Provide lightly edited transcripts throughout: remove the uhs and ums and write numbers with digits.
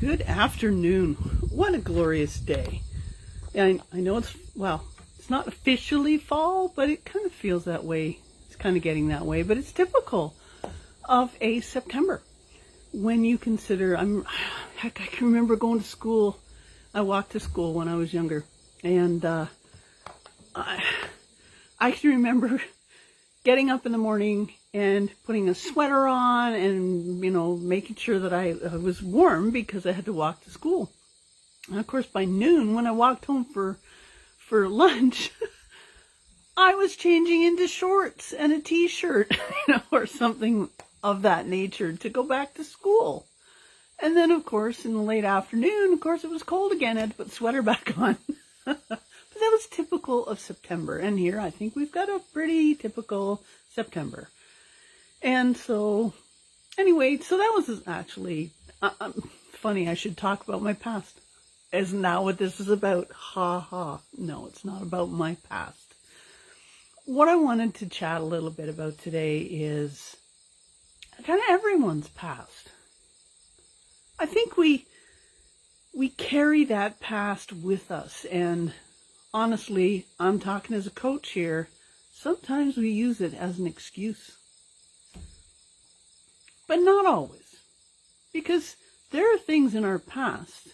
Good afternoon. What a glorious day. And I know it's not officially fall, but it kind of feels that way. It's kind of getting that way, but it's typical of a September. When you consider, I can remember going to school. I walked to school when I was younger, and I can remember getting up in the morning and putting a sweater on and, making sure that I was warm because I had to walk to school. And of course, by noon, when I walked home for lunch, I was changing into shorts and a t-shirt, or something of that nature to go back to school. And then, of course, in the late afternoon, it was cold again. I had to put the sweater back on. But that was typical of September. And here, I think we've got a pretty typical September. And so, anyway, so that was actually funny. I should talk about my past. Isn't that what this is about? Ha ha. No, it's not about my past. What I wanted to chat a little bit about today is kind of everyone's past. I think we carry that past with us, and honestly, I'm talking as a coach here, sometimes we use it as an excuse. But not always, because there are things in our past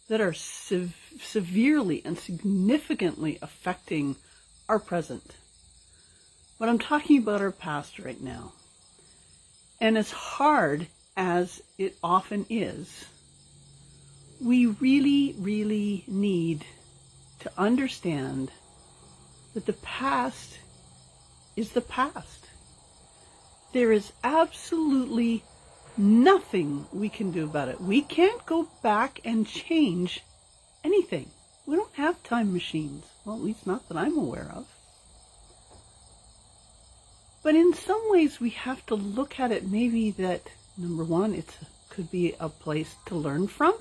that are severely and significantly affecting our present. But I'm talking about our past right now. And as hard as it often is, we really, really need to understand that the past is the past. There is absolutely nothing we can do about it. We can't go back and change anything. We don't have time machines. Well, at least not that I'm aware of. But in some ways, we have to look at it maybe that, number one, it could be a place to learn from.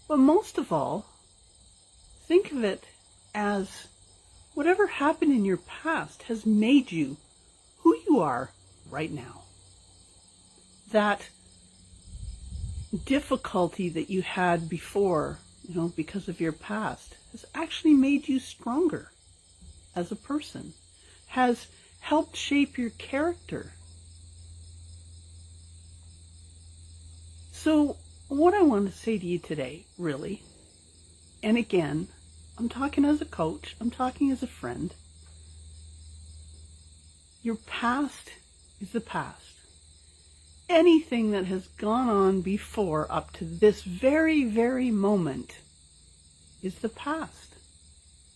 But most of all, think of it as whatever happened in your past has made you who you are right now. That difficulty that you had before, because of your past, has actually made you stronger as a person, has helped shape your character. So what I want to say to you today, really, and again, I'm talking as a coach, I'm talking as a friend, your past is the past. Anything that has gone on before up to this very, very moment is the past.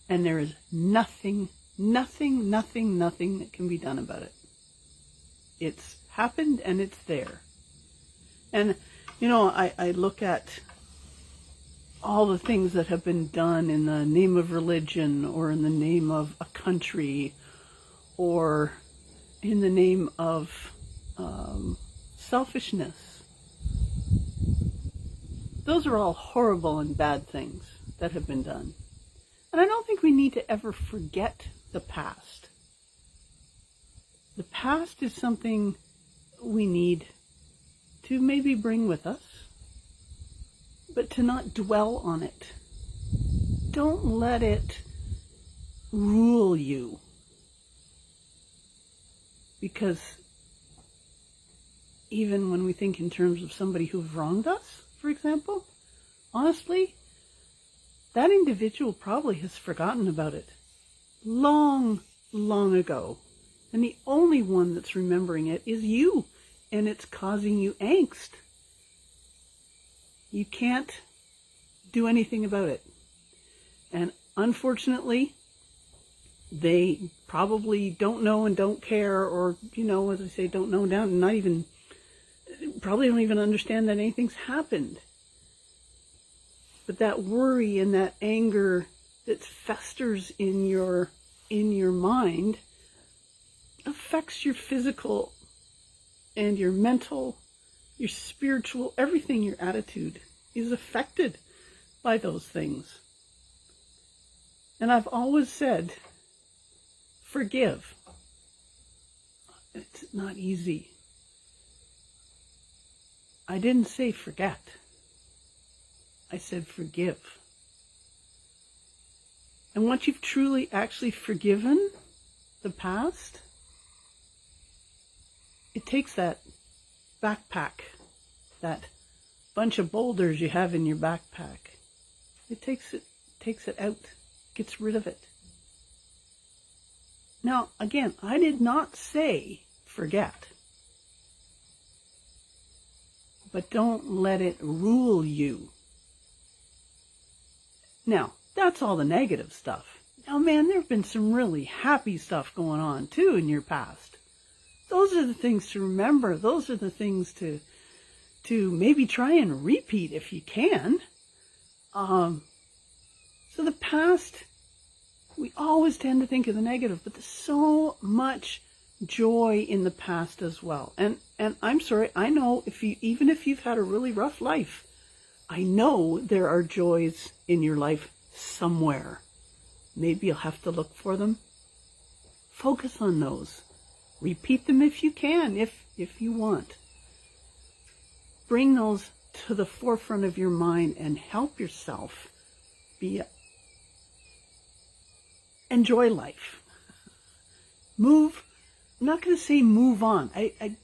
And there is nothing that can be done about it. It's happened and it's there. And, I look at all the things that have been done in the name of religion or in the name of a country or in the name of selfishness. Those are all horrible and bad things that have been done. And I don't think we need to ever forget the past. The past is something we need to maybe bring with us, but to not dwell on it. Don't let it rule you. Because even when we think in terms of somebody who's wronged us, for example, honestly, that individual probably has forgotten about it long, long ago. And the only one that's remembering it is you, and it's causing you angst. You can't do anything about it. And unfortunately, they probably don't know and don't care, or, as I say, don't know down and probably don't even understand that anything's happened. But that worry and that anger that festers in your mind affects your physical and your mental, your spiritual, everything, your attitude is affected by those things. And I've always said, forgive. It's not easy. I didn't say forget. I said forgive. And once you've truly actually forgiven the past, it takes that backpack, that bunch of boulders you have in your backpack. It takes it out, gets rid of it. Now, again, I did not say forget. But don't let it rule you. Now, that's all the negative stuff. Now, man, there have been some really happy stuff going on, too, in your past. Those are the things to remember. Those are the things to maybe try and repeat if you can. So the past, we always tend to think of the negative, but there's so much joy in the past as well. And I'm sorry, I know even if you've had a really rough life, I know there are joys in your life somewhere. Maybe you'll have to look for them. Focus on those. Repeat them if you can, if you want. Bring those to the forefront of your mind and help yourself enjoy life. Move. I'm not going to say move on.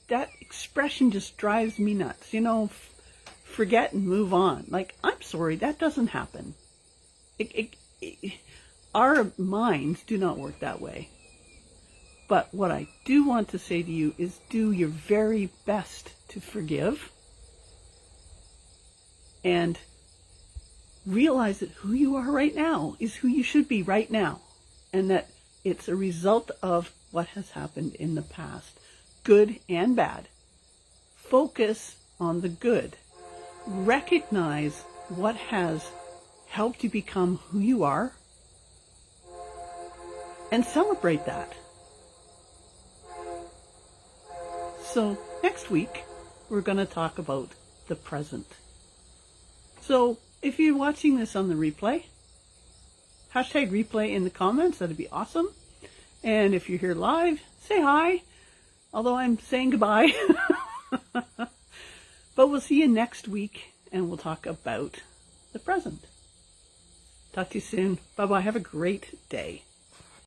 That expression just drives me nuts. Forget and move on. Like, I'm sorry, that doesn't happen. Our minds do not work that way. But what I do want to say to you is do your very best to forgive and realize that who you are right now is who you should be right now, and that it's a result of what has happened in the past, good and bad. Focus on the good. Recognize what has helped you become who you are and celebrate that. So next week, we're going to talk about the present. So if you're watching this on the replay, hashtag replay in the comments. That'd be awesome. And if you're here live, say hi. Although I'm saying goodbye. But we'll see you next week and we'll talk about the present. Talk to you soon. Bye-bye. Have a great day.